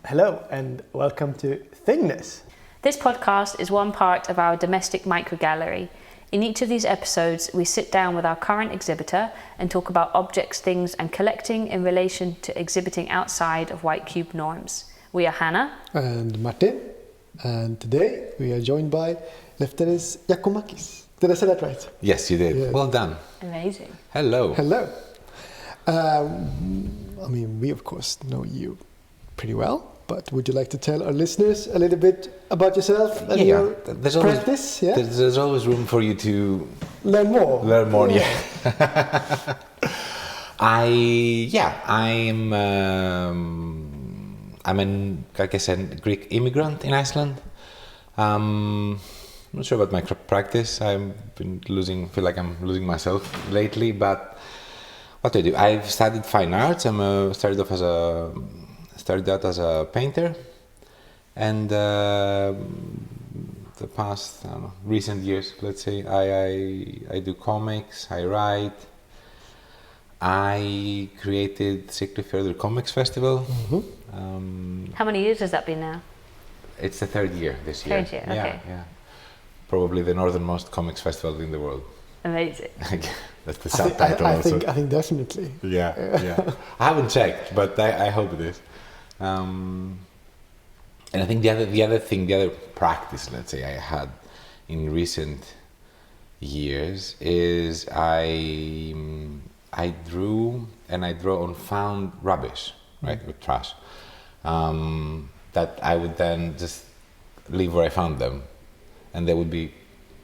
Hello and welcome to Thingness. This podcast is one part of our domestic microgallery. In each of these episodes, we sit down with our current exhibitor and talk about objects, things, and collecting in relation to exhibiting outside of white cube norms. We are Hannah And Martin, and today we are joined by Lefteris Yakoumakis. Did I say that right? Yes, you did. Yeah. Well done. Amazing. Hello. Hello. We of course know you pretty well, but would you like to tell our listeners a little bit about yourself and your practice? There's always room for you to learn more. I'm an, like I said, Greek immigrant in Iceland. I'm not sure about my practice. Feel like I'm losing myself lately, but what do I do? I've studied fine arts. Started out as a painter, and the past recent years, let's say, I do comics, I write. I created Siglufjörður Comics Festival. Mm-hmm. How many years has that been now? It's the third year this year. Third year, okay. Yeah. Probably the northernmost comics festival in the world. Amazing. That's the subtitle. I think definitely. Yeah. I haven't checked, but I hope it is. And I think the other practice, let's say, I had in recent years is I drew and I draw on found rubbish, right, with trash, that I would then just leave where I found them, and they would be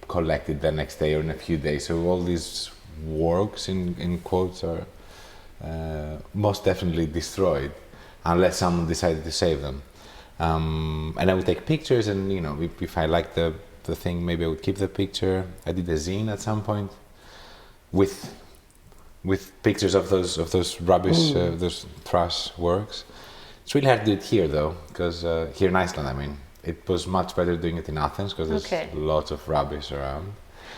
collected the next day or in a few days. So all these works, in quotes, are most definitely destroyed unless someone decided to save them. And I would take pictures, and if I liked the thing, maybe I would keep the picture. I did a zine at some point with pictures of those rubbish, those trash works. It's really hard to do it here, though, because here in Iceland, it was much better doing it in Athens because there's lots of rubbish around.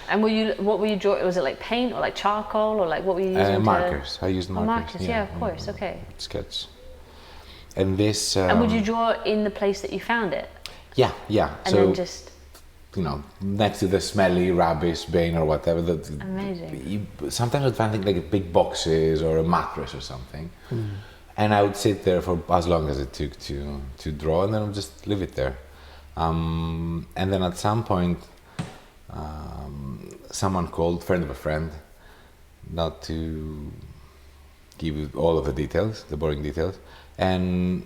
And what were you drawing? Was it like paint or like charcoal or like what were you using? Markers. I used markers. Markers, yeah, of course. Okay. Sketch. And this. And would you draw in the place that you found it? Yeah. And then just. Next to the smelly rubbish bin or whatever. Amazing. Sometimes I'd find things like big boxes or a mattress or something. And I would sit there for as long as it took to draw, and then I would just leave it there. And then at some point, someone called, friend of a friend, not to give you all of the details, the boring details, and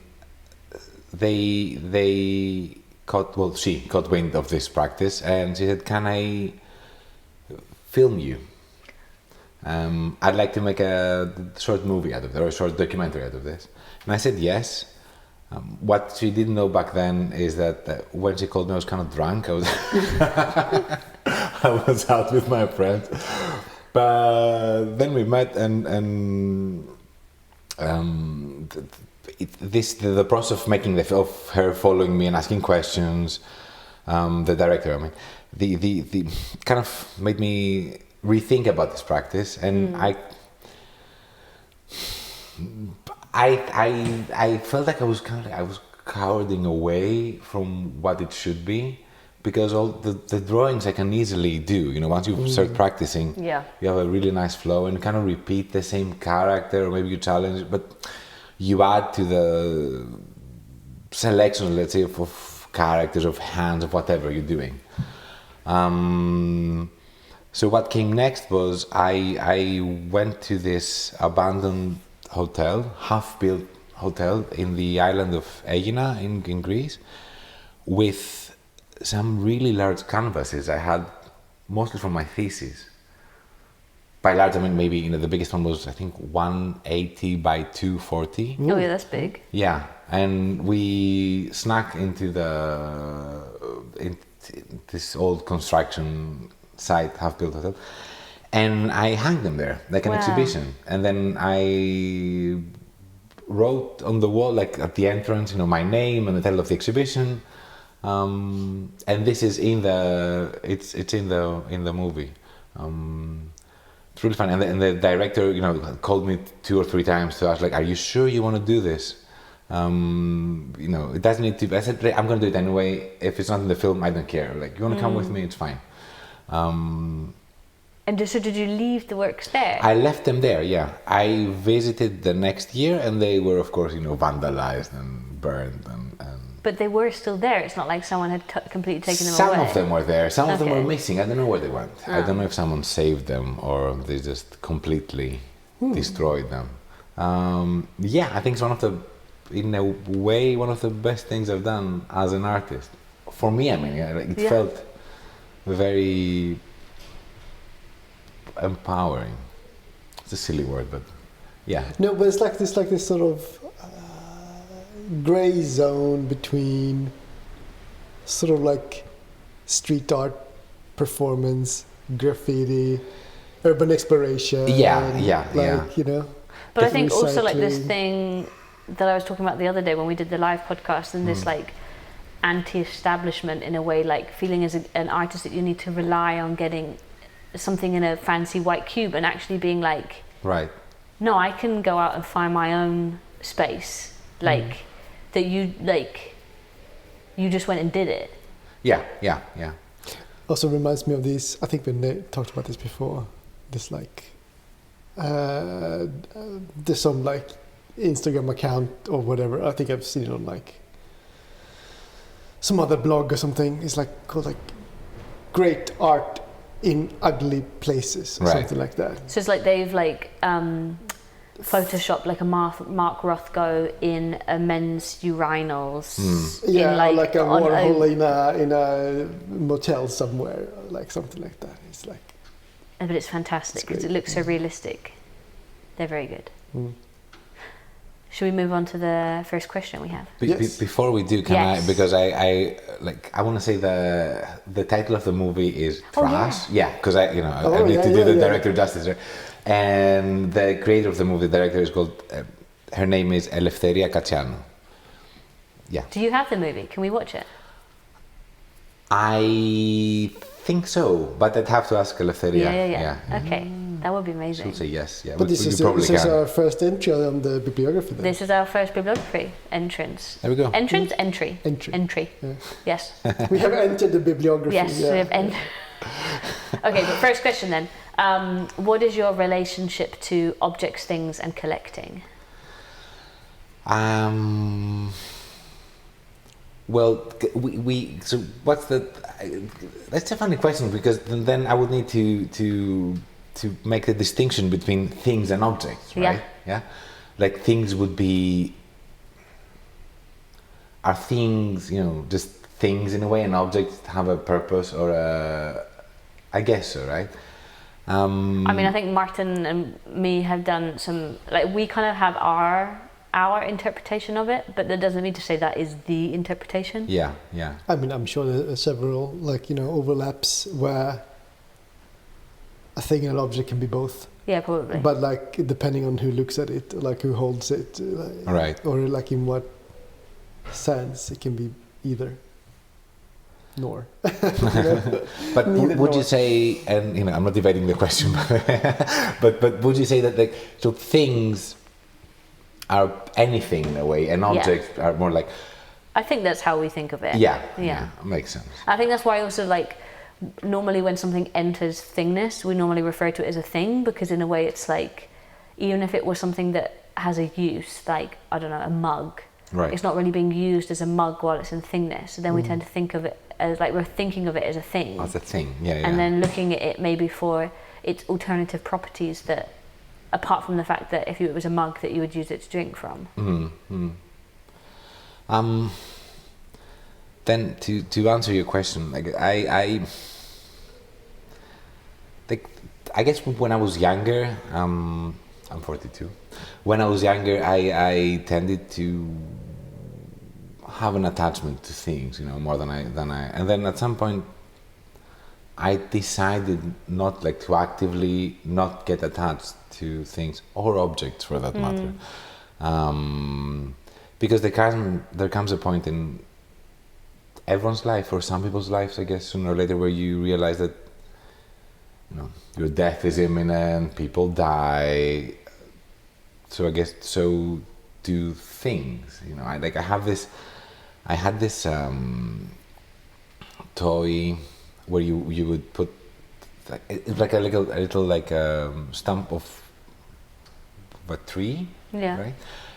she caught wind of this practice, and she said, "Can I film you? I'd like to make a short movie out of it, or a short documentary out of this." And I said yes. What she didn't know back then is that when she called me, I was kind of drunk. I was out with my friends, but then we met, and the process of her following me and asking questions, the director, the kind of made me rethink about this practice, and I felt like I was cowarding away from what it should be, because all the drawings I can easily do. Once you start practicing, you have a really nice flow and kind of repeat the same character, or maybe you challenge it, but you add to the selection, let's say, of characters, of hands, of whatever you're doing. So what came next was I went to this abandoned hotel, half-built hotel in the island of Aegina in Greece, with some really large canvases I had, mostly from my thesis. By large, maybe the biggest one was, I think, 180 by 240. Oh yeah, that's big. Yeah, and we snuck into this old construction site, half-built hotel, and I hung them there like an exhibition. And then I wrote on the wall, like at the entrance, my name and the title of the exhibition. And this is in the movie. It's really fun. And the director, called me 2 or 3 times to ask, like, "Are you sure you want to do this?" It doesn't need to. I said I'm going to do it anyway. If it's not in the film, I don't care. Like, you want to come with me, it's fine. So did you leave the works there? I left them there. Yeah, I visited the next year, and they were, of course, vandalized and burned and. But they were still there. It's not like someone had completely taken them Some away. of them were there. Some of them were missing. I don't know where they went. I don't know if someone saved them or they just completely destroyed them. I think it's in a way, one of the best things I've done as an artist. For me, I mean, it felt very empowering. It's a silly word, but yeah. No, but it's like this sort of gray zone between sort of like street art, performance, graffiti, urban exploration. But I think also like this thing that I was talking about the other day when we did the live podcast, and this like anti-establishment in a way, like feeling as an artist that you need to rely on getting something in a fancy white cube, and actually being like, right, no, I can go out and find my own space, like that you just went and did it. Yeah. Also reminds me of these, I think we talked about this before, this like there's some like Instagram account or whatever, I think I've seen it on like some other blog or something. It's like called like Great Art in Ugly Places or something like that. So it's like they've like photoshopped like a Mark Rothko in a men's urinals. Yeah, like a Warhol in a motel somewhere, like something like that. It's like, but it's fantastic because it looks so realistic. They're very good. Should we move on to the first question we have? Before we do, can I? Because I want to say the title of the movie is Trash. Because I need to do the director justice, right? And the creator of the movie, the director, is called. Her name is Lefteris Yakoumakis. Yeah. Do you have the movie? Can we watch it? I think so, but I'd have to ask Lefteris. Yeah. Okay, that would be amazing. She'll say yes. Yeah, but this is our first entry on the bibliography. Then. This is our first bibliography entrance. There we go. Entry. Yeah. Yes. We have entered the bibliography. Yes, we have entered. Okay, but first question then. What is your relationship to objects, things, and collecting? Well, so what's the? That's a funny question, because then I would need to make the distinction between things and objects, right? Yeah. Like things would be. Are things, just things in a way, and objects have a purpose or a? I guess so, right? I mean, I think Martin and me have done some, like, we kind of have our interpretation of it, but that doesn't mean to say that is the interpretation. Yeah. I mean, I'm sure there are several, overlaps where a thing and an object can be both. Yeah, probably. But, like, depending on who looks at it, like, who holds it. Right. Or, like, in what sense it can be either. Nor. But would you say, and I'm not debating the question, but would you say that so things are anything in a way, and objects are more like? I think that's how we think of it. Yeah, makes sense. I think that's why also, like, normally when something enters Thingness, we normally refer to it as a thing, because in a way it's like, even if it was something that has a use, like, I don't know, a mug, it's not really being used as a mug while it's in Thingness. So then we tend to think of it as, like, we're thinking of it as a thing. As a thing, yeah. And then looking at it maybe for its alternative properties, that, apart from the fact that if it was a mug that you would use it to drink from. Then to answer your question, like I guess when I was younger, I'm 42. When I was younger, I tended to have an attachment to things, more than I. And then at some point, I decided not to actively not get attached to things or objects, for that matter, because there comes a point in everyone's life, or some people's lives, I guess, sooner or later, where you realize that your death is imminent, people die. So I guess do things. You know, I had this toy where you would put it's like a little like stump of a tree, right?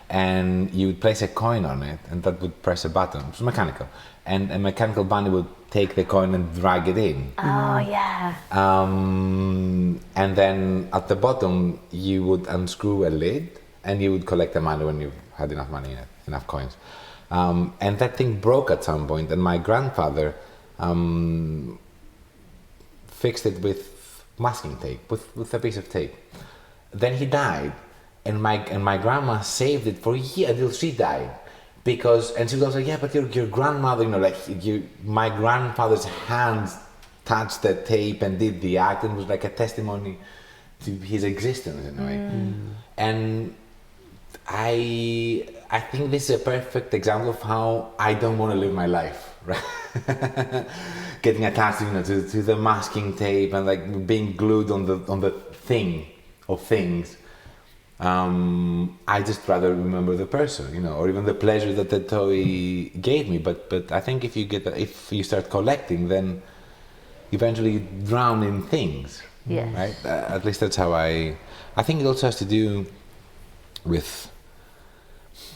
And you would place a coin on it, and that would press a button. It was mechanical, and a mechanical bunny would take the coin and drag it in. Oh yeah. And then at the bottom you would unscrew a lid, and you would collect the money when you had enough money in it, enough coins. And that thing broke at some point, and my grandfather fixed it with masking tape, with a piece of tape. Then he died. And my grandma saved it for a year until she died, and she was like, yeah, but your grandmother, you know, like my grandfather's hands touched the tape and did the act, and it was like a testimony to his existence in a way. And I think this is a perfect example of how I don't want to live my life, right? Getting attached, you know, to the masking tape and like being glued on the thing of things. I just rather remember the person, you know, or even the pleasure that the toy gave me. But I think if you start collecting, then eventually you drown in things. Yes. Right. At least that's how I think it also has to do with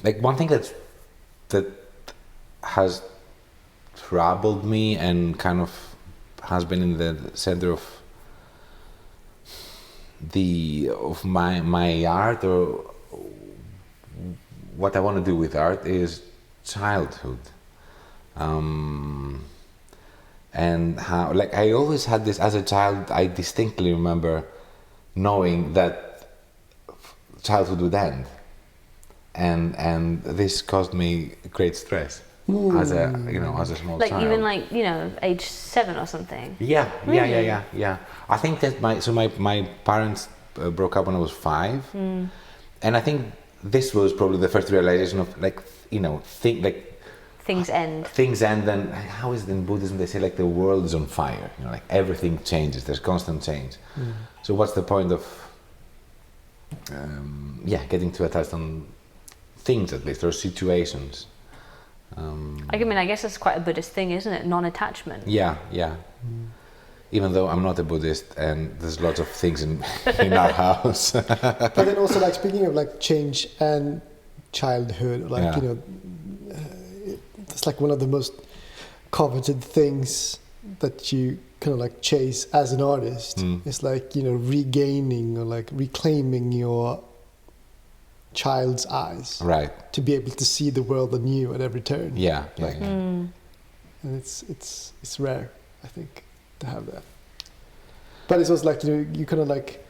like one thing that has troubled me and kind of has been in the center of my art, or what I want to do with art, is childhood, and how, like, I always had this as a child. I distinctly remember knowing that childhood would end, and this caused me great stress as a small like child. even like, you know, age 7 or something. Yeah, Really? yeah. I think that my parents broke up when I was 5, and I think this was probably the first realization of, like, you know, Things end. Things end, and how is it in Buddhism? They say like the world is on fire. You know, like everything changes. There's constant change. So what's the point of getting too attached on things, at least, or situations? I mean, I guess that's quite a Buddhist thing, isn't it? Non-attachment. Yeah. Even though I'm not a Buddhist, and there's lots of things in our house. But then also, like, speaking of like change and childhood, like, you know, it's like one of the most coveted things that you kind of like chase as an artist. It's like, you know, regaining or like reclaiming your child's eyes, right, to be able to see the world anew at every turn. And it's rare, I think, to have that. But it's also like, you know, you kind of like,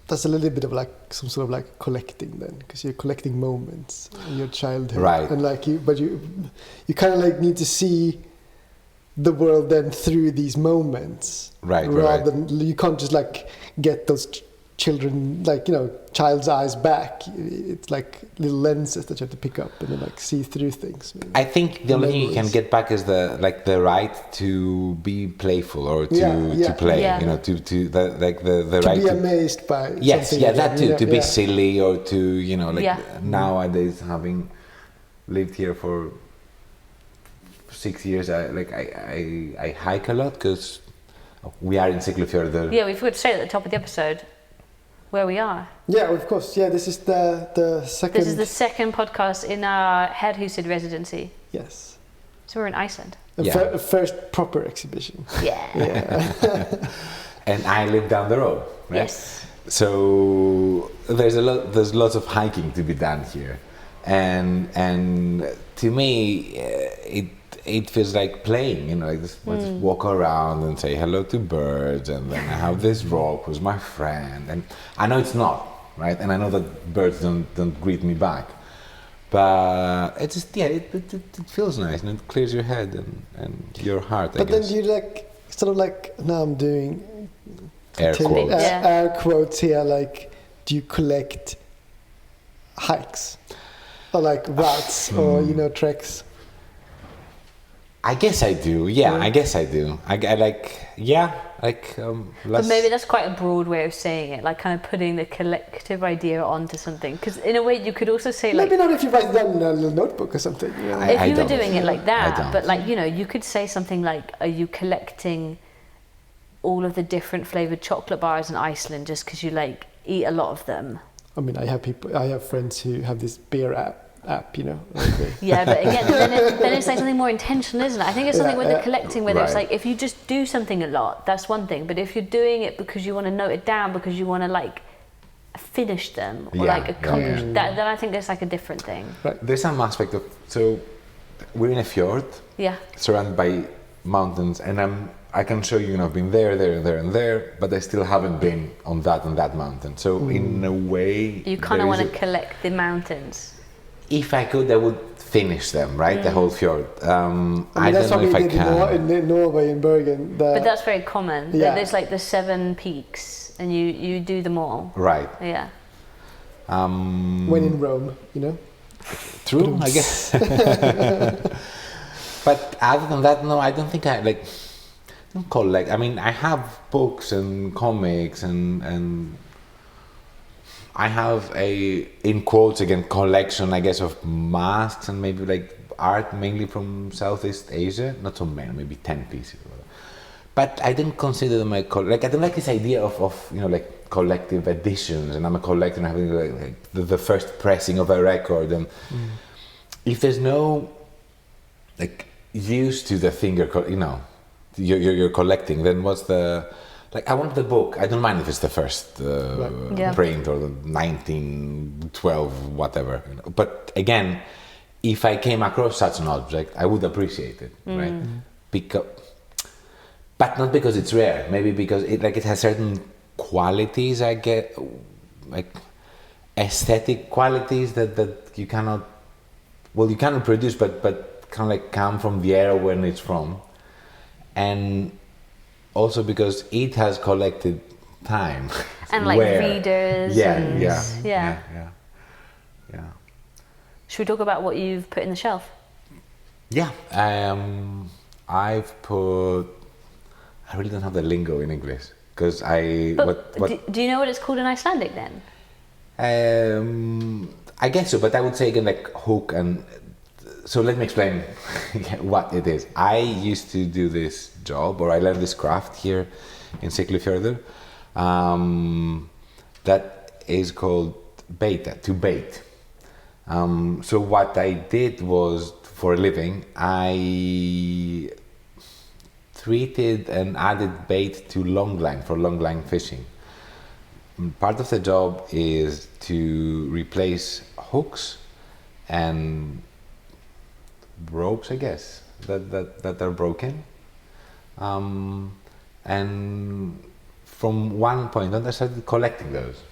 that's a little bit of like some sort of like collecting then, because you're collecting moments in your childhood, right? And like you kind of like need to see the world then through these moments, right? Rather than, you can't just like get those children, like, you know, child's eyes back. It's like little lenses that you have to pick up and then like see through things. I think the only thing you can get back is the right to be playful, or to play. You know, to the right to be amazed by. Yes, something that too. To be silly, or to, you know, like nowadays, having lived here for 6 years, I hike a lot, because we are in Siglufjörður. Yeah, we forgot to say at the top of the episode where we are. Yeah, of course. Yeah, this is the second. This is the second podcast in our Herhusid residency. Yes. So we're in Iceland. First proper exhibition. Yeah. And I live down the road. Right? Yes. So there's lots of hiking to be done here, and to me it feels like playing, you know, like just walk around and say hello to birds, and then I have this rock who's my friend, and I know it's not, right, and I know that birds don't greet me back, but it's just, it feels nice, and it clears your head and your heart, but then you like sort of like, now I'm doing air quotes. Air quotes here, like, do you collect hikes or like routes or, you know, treks? I guess I do. Yeah, I guess I do. I like, yeah, like. But maybe that's quite a broad way of saying it, like kind of putting the collective idea onto something. Because in a way, you could also say like. Maybe not if you write it down in a little notebook or something. You know? If you were doing it like that, but like, you know, you could say something like, "Are you collecting all of the different flavored chocolate bars in Iceland just because you like eat a lot of them?" I mean, I have friends who have this beer app, you know. Like yeah, but again, then it's like something more intentional, isn't it? I think it's something with the collecting, whether it's like if you just do something a lot, that's one thing. But if you're doing it because you want to note it down, because you want to like finish them or like accomplish that, then I think there's like a different thing. Right. There's some aspect of, so we're in a fjord, surrounded by mountains, and I can show you, I've been there, and there, but I still haven't been on that mountain. So in a way, you kind of want to collect the mountains. If I could, I would finish them, right? The whole fjord. I mean, don't that's know if I what we did in Norway, in Bergen. But that's very common. There's like the 7 peaks, and you do them all. Right. Yeah. When in Rome, you know. True, I guess. But other than that, no, I don't think I don't collect. I mean, I have books and comics and I have a, in quotes again, collection, I guess, of masks and maybe like art mainly from Southeast Asia. Not so many, maybe 10 pieces. But I didn't consider them I don't like this idea of like collective editions, and I'm a collector and having like the first pressing of a record. And if there's no like use to the thing you're collecting, then what's the, like, I want the book. I don't mind if it's the first print or the 1912 whatever. But again, if I came across such an object, I would appreciate it, right? But not because it's rare. Maybe because it has certain qualities. I get like aesthetic qualities that you cannot produce, but kind of like come from the era when it's from, and also because it has collected time and like readers. Yeah. Should we talk about what you've put in the shelf? Yeah, I've put. I really don't have the lingo in English because do you know what it's called in Icelandic then? I guess so, but I would say again like hook and. So let me explain what it is. I used to do this job, or I learned this craft here in Siglufjörður. That is called to bait. So what I did was, for a living, I treated and added bait to longline for longline fishing. Part of the job is to replace hooks and ropes, I guess, that are broken. And from one point on, I started collecting those,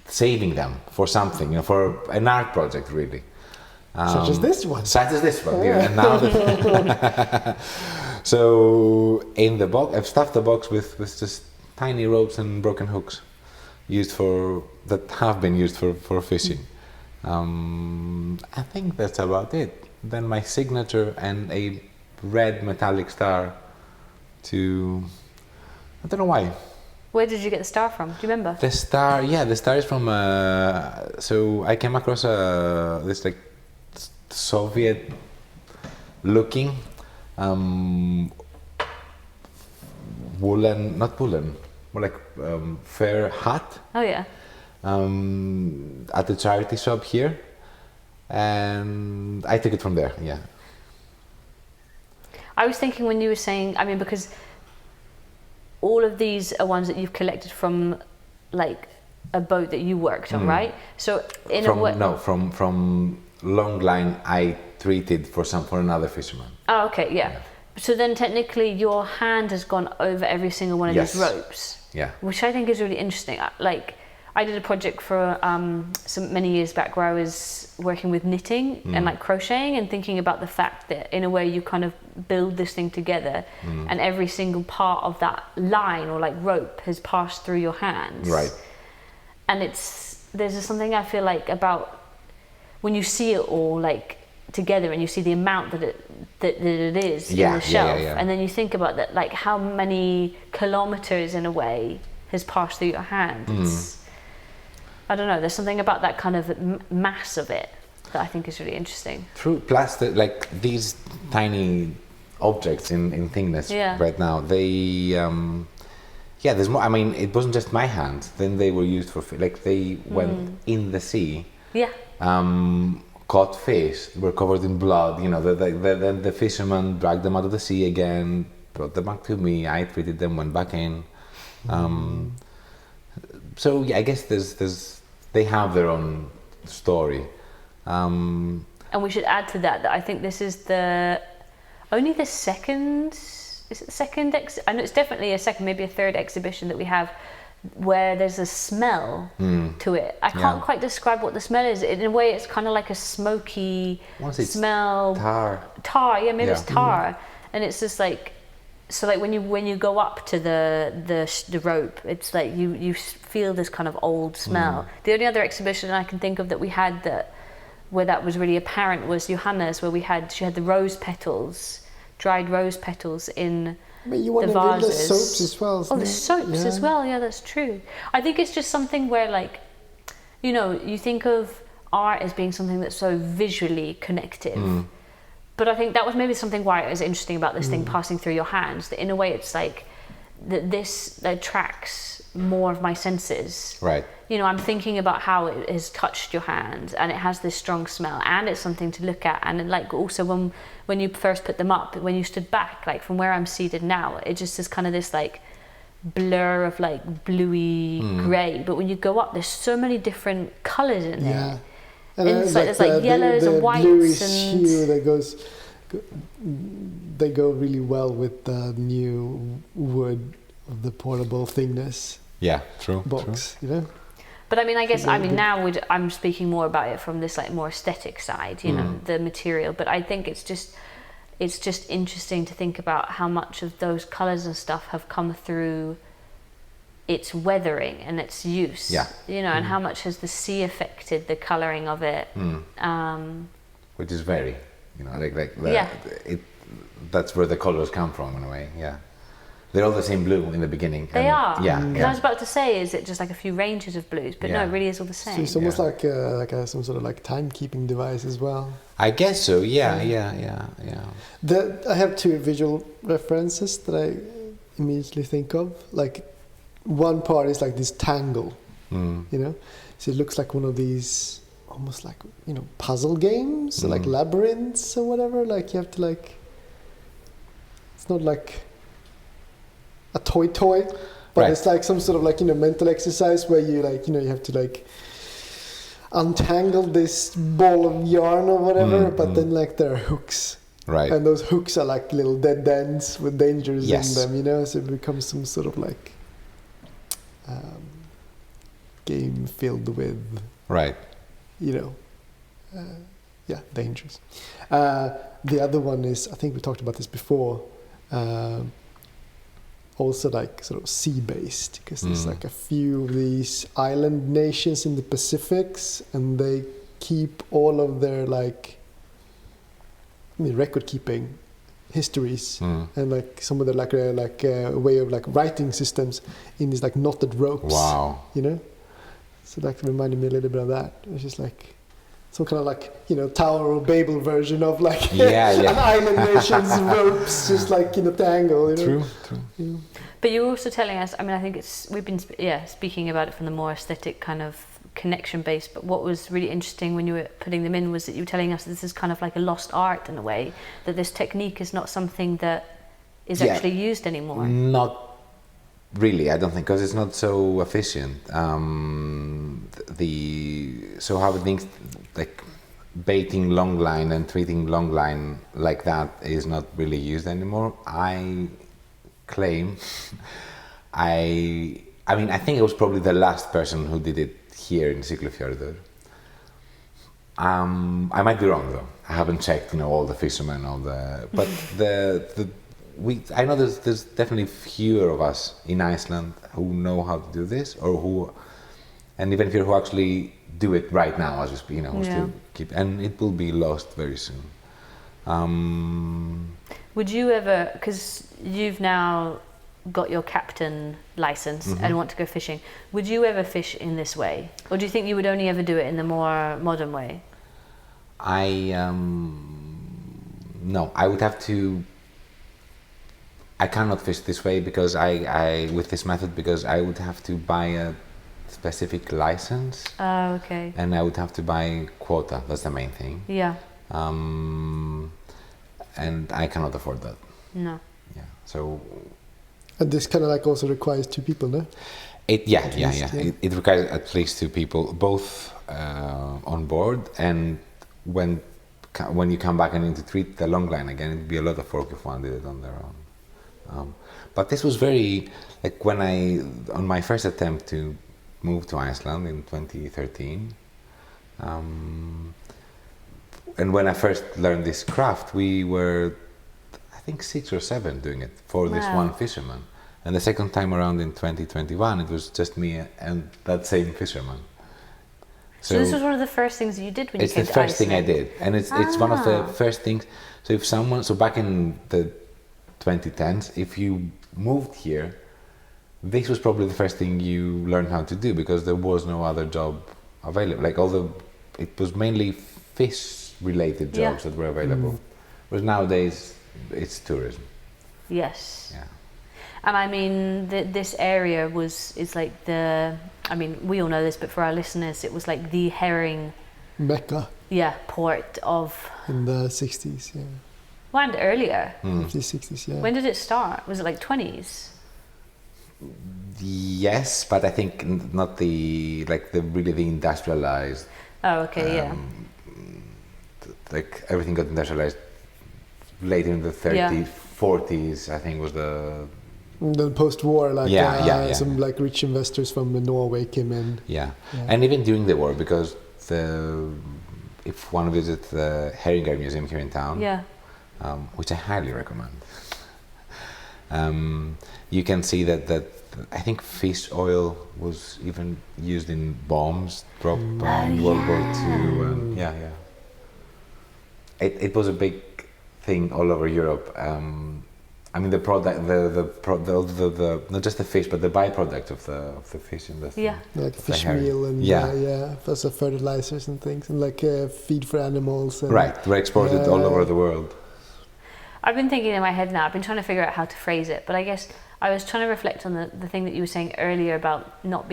saving them for something, for an art project, really. Such as this one. Yeah. And now so in the box, I've stuffed the box with just tiny ropes and broken hooks that have been used for fishing. I think that's about it. Then my signature and a red metallic star I don't know why. Where did you get the star from? Do you remember? The star is from, so I came across this like Soviet looking not woolen, more like fair hat. Oh yeah. At the charity shop here. And I took it from there, yeah. I was thinking when you were saying, I mean, because all of these are ones that you've collected from, like, a boat that you worked on, right? So from long line I treated for another fisherman. Oh, okay, yeah. So then technically your hand has gone over every single one of these ropes. Yeah. Which I think is really interesting. Like, I did a project for many years back where I was working with knitting and like crocheting and thinking about the fact that in a way you kind of build this thing together and every single part of that line or like rope has passed through your hands. Right. And there's just something I feel like about when you see it all like together and you see the amount that it is in the shelf, and then you think about that, like how many kilometers in a way has passed through your hand. It's, I don't know, there's something about that kind of mass of it that I think is really interesting. True. Plus, like these tiny objects in Thingness right now, they there's more. I mean, it wasn't just my hands. Then they were used for like they went in the sea. Caught fish, were covered in blood. You know, the fisherman dragged them out of the sea again, brought them back to me. I treated them, went back in. So I guess they have their own story. And we should add to that I think this is only the second. Is it the second? I know it's definitely a second, maybe a third exhibition that we have where there's a smell to it. I can't quite describe what the smell is. In a way, it's kind of like a smoky smell. Tar, yeah, maybe it's tar. And it's just like, so like when you go up to the rope, it's like you feel this kind of old smell. The only other exhibition I can think of that we had where that was really apparent was Johanna's, where she had the rose petals, dried rose petals in the vases. The soaps as well. The soaps as well. Yeah, that's true. I think it's just something where, like, you know, you think of art as being something that's so visually connective. But I think that was maybe something why it was interesting about this thing passing through your hands. That in a way, it's like that this attracts more of my senses. Right. You know, I'm thinking about how it has touched your hand, and it has this strong smell, and it's something to look at. And like also when you first put them up, when you stood back, like from where I'm seated now, it just is kind of this like blur of like bluey grey. But when you go up, there's so many different colours in there. And it's like, there's like yellows and whites and hue that they go really well with the new wood of the portable Thingness box, you know. But I mean, I guess now I'm speaking more about it from this like more aesthetic side, you know, the material. But I think it's just interesting to think about how much of those colours and stuff have come through its weathering and its use, you know, and how much has the sea affected the colouring of it, which is very, you know, that's where the colours come from in a way. They're all the same blue in the beginning. They are. I was about to say, is it just like a few ranges of blues? But no, it really is all the same. So it's almost like some sort of like timekeeping device as well. I guess so. Yeah. I have two visual references that I immediately think of. Like one part is like this tangle, you know. So it looks like one of these almost like, you know, puzzle games, or like labyrinths or whatever. Like you have to like. It's not like a toy, but it's like some sort of like, you know, mental exercise where you like, you know, you have to like untangle this ball of yarn or whatever, but then like there are hooks, and those hooks are like little dead ends with dangers in them, you know, so it becomes some sort of like game filled with you know dangers. The other one is, I think we talked about this before, also like sort of sea-based, because there's like a few of these island nations in the Pacifics, and they keep all of their like record-keeping histories and like some of the like way of like writing systems in these like knotted ropes. Wow. You know, so that reminded me a little bit of that. It was just like some kind of like, you know, Tower of Babel version of like an island nation's ropes, just like in a tangle, you know. True. Yeah. But you're also telling us, I mean, I think we've been speaking about it from the more aesthetic kind of connection base, but what was really interesting when you were putting them in was that you were telling us this is kind of like a lost art in a way, that this technique is not something that is actually used anymore. Not really, I don't think, because it's not so efficient. So how things like baiting long line and treating long line like that is not really used anymore. I claim, I mean, I think it was probably the last person who did it here in Siglufjörður. I might be wrong though. I haven't checked, you know, all the fishermen, but I know there's definitely fewer of us in Iceland who know how to do this, and even fewer who actually do it right now, as we speak, you know, who still keep, and it will be lost very soon. Would you ever, because you've now got your captain license and want to go fishing, would you ever fish in this way? Or do you think you would only ever do it in the more modern way? No, I would have to. I cannot fish this way because I with this method, because I would have to buy a specific license. Oh, okay. And I would have to buy quota. That's the main thing. Yeah. And I cannot afford that. No. Yeah. So. And this kind of like also requires 2 people, no? It It requires at least 2 people, both on board, and when you come back and need to treat the long line again, it'd be a lot of work if one did it on their own. But this was very, like when on my first attempt to move to Iceland in 2013, and when I first learned this craft, we were, I think 6 or 7 doing it for this one fisherman. And the second time around in 2021, it was just me and that same fisherman. So this was one of the first things you did when you came to Iceland? It's the first thing I did, and it's one of the first things. So back in the 2010s, if you moved here, this was probably the first thing you learned how to do, because there was no other job available. Like it was mainly fish-related jobs that were available. Whereas nowadays, it's tourism. Yes. Yeah. And I mean, this area is like we all know this, but for our listeners, it was like the herring Mecca. Yeah, port of. In the 60s, yeah. Well, and earlier. 50s, 60s, yeah. When did it start? Was it like 20s? Yes, but I think not the really industrialized. Oh, okay, yeah. Like everything got industrialized later in the 30s, 40s. I think was the. And then post-war, some like rich investors from Norway came in. Yeah, and even during the war, because if one visits the Herringar Museum here in town, which I highly recommend, you can see that I think fish oil was even used in bombs dropped on World War II. It was a big thing all over Europe. I mean, the product, the not just the fish, but the byproduct of the fish industry. Yeah, like fish meal and also fertilizers and things, and like feed for animals. And right, were exported all over the world. I've been thinking in my head now. I've been trying to figure out how to phrase it, but I guess I was trying to reflect on the thing that you were saying earlier about not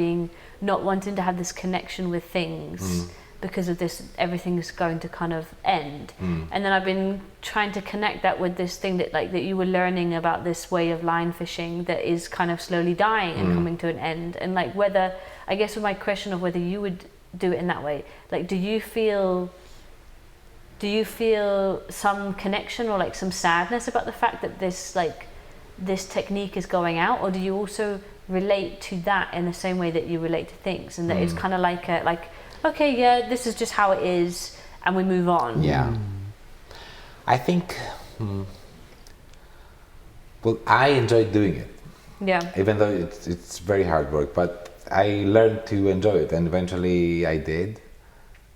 wanting to have this connection with things. Because of this, everything is going to kind of end. And then I've been trying to connect that with this thing that you were learning about this way of line fishing that is kind of slowly dying and coming to an end. And like whether, I guess with my question of whether you would do it in that way, like do you feel some connection or like some sadness about the fact that this technique is going out, or do you also relate to that in the same way that you relate to things, and that it's kind of like okay, yeah, this is just how it is, and we move on. Yeah. I think, well, I enjoyed doing it. Yeah. Even though it's very hard work, but I learned to enjoy it, and eventually I did.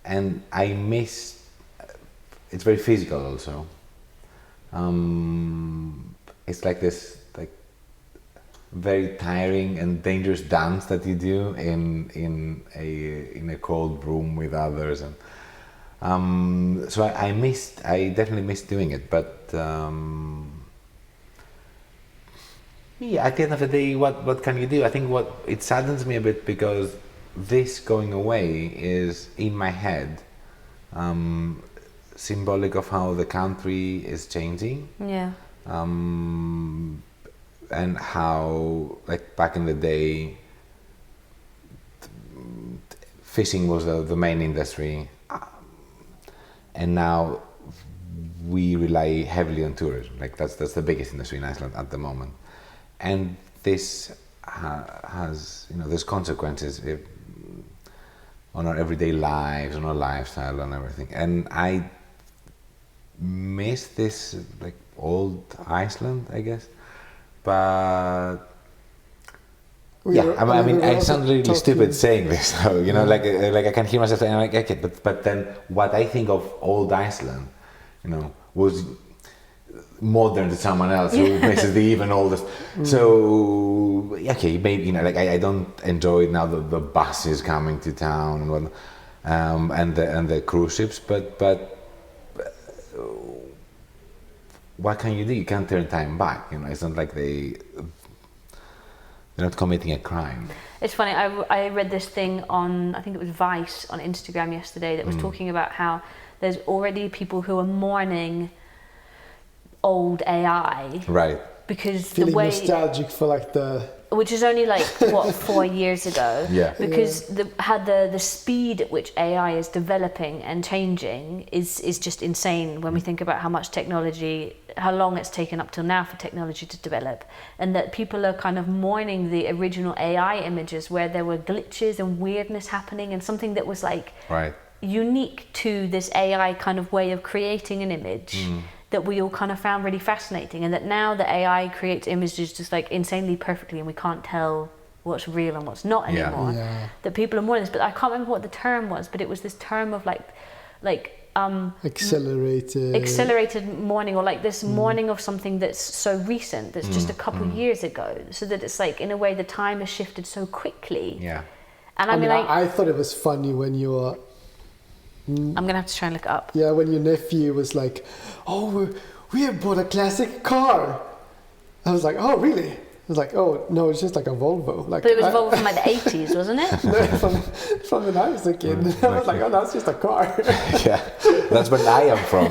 And it's very physical also. It's like this, very tiring and dangerous dance that you do in a cold room with others, and so I definitely missed doing it, but at the end of the day, what can you do? I think it saddens me a bit, because this going away is in my head symbolic of how the country is changing. And how, back in the day, fishing was the main industry, and now we rely heavily on tourism. That's the biggest industry in Iceland at the moment, and this has there's consequences on our everyday lives, on our lifestyle, and everything. And I miss this old Iceland, I guess. But I mean, I sound really stupid saying this, though. You know, like I can hear myself saying, like, okay, but then what I think of old Iceland, you know, was modern to someone else who basically even older. So okay, maybe, you know, like I don't enjoy now the buses coming to town and whatnot, and the cruise ships, but what can you do? You can't turn time back. You know, it's not like they're not committing a crime. It's funny, I read this thing on, I think it was Vice on Instagram yesterday, that was talking about how there's already people who are mourning old AI. Right. Because feeling the way... nostalgic for like the... Which is only like, what, 4 years ago? Yeah. Because the speed at which AI is developing and changing is just insane when we think about how much technology, how long it's taken up till now for technology to develop. And that people are kind of mourning the original AI images where there were glitches and weirdness happening and something that was like unique to this AI kind of way of creating an image. That we all kind of found really fascinating, and that now the AI creates images just like insanely perfectly and we can't tell what's real and what's not anymore. That people are mourning this, but I can't remember what the term was, but it was this term of accelerated mourning, or like this mourning of something that's so recent, that's just a couple years ago, so that it's like in a way the time has shifted so quickly. And I mean I thought it was funny when you were... I'm gonna have to try and look it up. Yeah, when your nephew was like, "Oh, we have bought a classic car." I was like, "Oh, really?" I was like, "Oh, no, it's just like a Volvo." Like, but it was a Volvo from like the 80s, wasn't it? No, from when I was a kid. I was like, "Oh, no, it's just a car." Yeah, that's where I am from.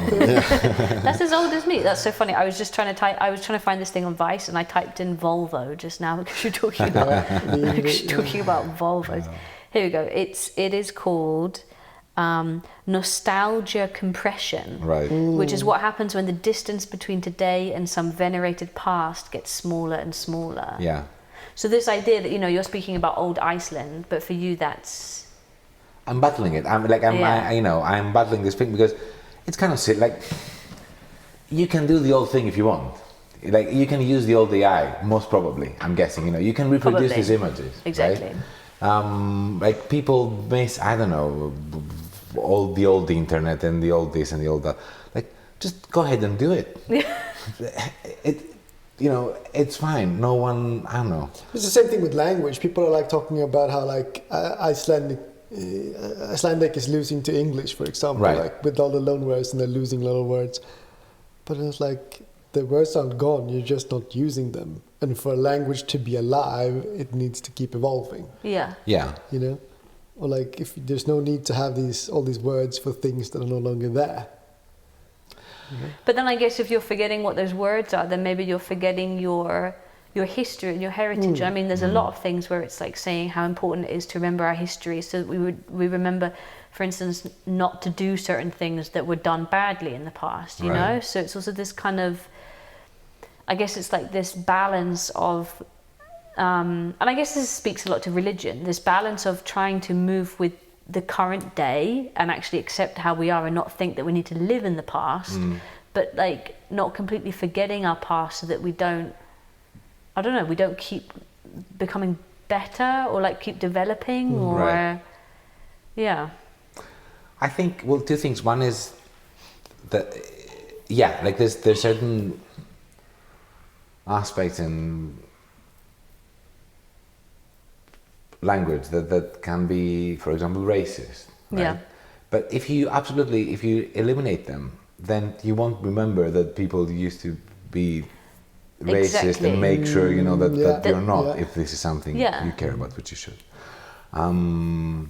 That's as old as me. That's so funny. I was trying to find this thing on Vice, and I typed in Volvo just now because you're talking about Volvos. Here we go. It is called nostalgia compression, which is what happens when the distance between today and some venerated past gets smaller and smaller. So this idea that, you know, you're speaking about old Iceland, but for you that's... I'm battling it. I'm battling this thing because it's kind of silly. Like, you can do the old thing if you want. Like, you can use the old AI, most probably, I'm guessing. You know, you can reproduce these images. Exactly. Right? Like, people miss, I don't know, all the old internet and the old this and the old that. Like, just go ahead and do it. You know, it's fine. No one, I don't know. It's the same thing with language. People are like talking about how like Icelandic is losing to English, for example, like with all the loan words, and they're losing little words. But it's like the words aren't gone. You're just not using them. And for a language to be alive, it needs to keep evolving. Yeah. You know. Or like, if there's no need to have all these words for things that are no longer there. But then I guess if you're forgetting what those words are, then maybe you're forgetting your history and your heritage. I mean, there's a lot of things where it's like saying how important it is to remember our history, so that we remember, for instance, not to do certain things that were done badly in the past, you know? So it's also this kind of, I guess it's like this balance of, and I guess this speaks a lot to religion, this balance of trying to move with the current day and actually accept how we are and not think that we need to live in the past, but like not completely forgetting our past so that we don't, I don't know, we don't keep becoming better or like keep developing or, I think, well, two things. One is that, like there's certain aspects in language that can be, for example, racist, right? But if you eliminate them, then you won't remember that people used to be racist and make sure, you know, that you're not, if this is something you care about, which you should. And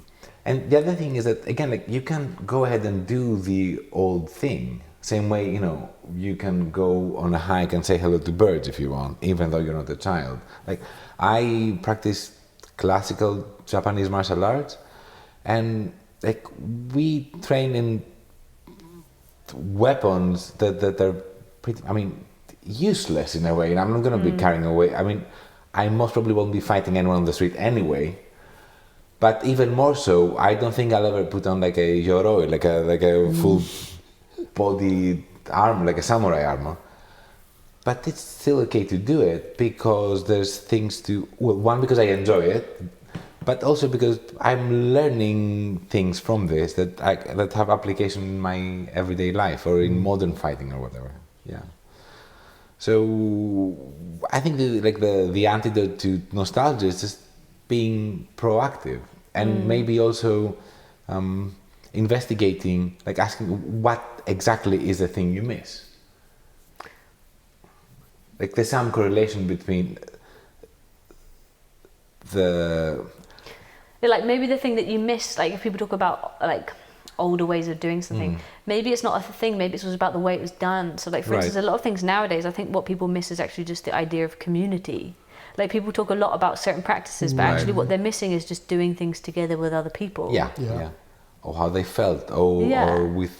the other thing is that, again, like, you can go ahead and do the old thing. Same way, you know, you can go on a hike and say hello to birds if you want, even though you're not a child. Like, I practice classical Japanese martial arts, and like we train in weapons that are pretty, I mean, useless in a way, and I'm not going to be carrying away. I mean, I most probably won't be fighting anyone on the street anyway. But even more so, I don't think I'll ever put on like a yoroi, like a full body armor, like a samurai armor. but it's still okay to do it because there's things to. Well, one, because I enjoy it, but also because I'm learning things from this that have application in my everyday life or in modern fighting or whatever. Yeah. So I think the antidote to nostalgia is just being proactive and maybe also investigating, like asking what exactly is the thing you miss. Like there's some correlation between like maybe the thing that you miss, like if people talk about like older ways of doing something, maybe it's not a thing, maybe it's about the way it was done. So like for instance, a lot of things nowadays, I think what people miss is actually just the idea of community. Like people talk a lot about certain practices, but actually what they're missing is just doing things together with other people. Yeah. Or how they felt, or with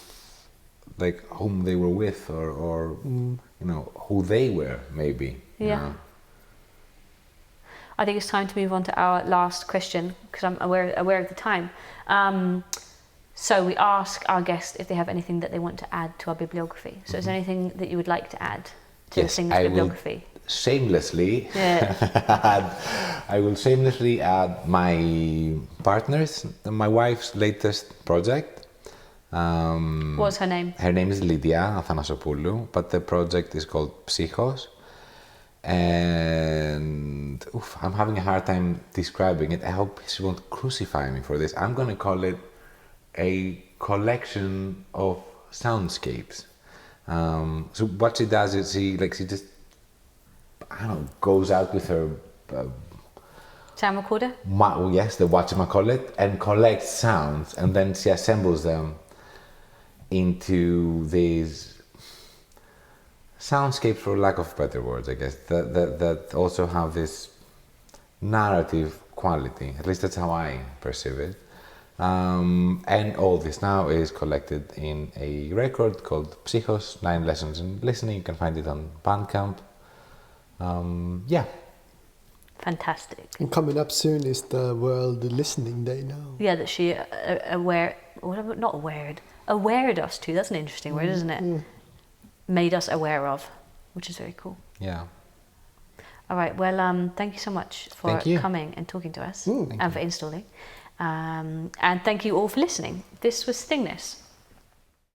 like whom they were with, or you know, who they were, maybe. You know? I think it's time to move on to our last question because I'm aware of the time. So we ask our guests if they have anything that they want to add to our bibliography. So is there anything that you would like to add to the Thingness bibliography? Shamelessly, I will shamelessly add my partner's, my wife's latest project. What's her name? Her name is Lydia Athanasopoulou, but the project is called Psychos. And I'm having a hard time describing it. I hope she won't crucify me for this. I'm going to call it a collection of soundscapes. So what she does is she just, I don't know, goes out with her sound recorder? Yes, the whatchamacallit, and collects sounds, and then she assembles them into these soundscapes, for lack of better words, I guess, that also have this narrative quality. At least that's how I perceive it. And all this now is collected in a record called Psychos, 9 Lessons in Listening. You can find it on Bandcamp. Fantastic. And coming up soon is the World Listening Day now. Yeah, that she awared us to. That's an interesting word, isn't it? Made us aware of, which is very cool. Yeah. All right, well, thank you so much for coming and talking to us and for installing. And thank you all for listening. This was Thingness.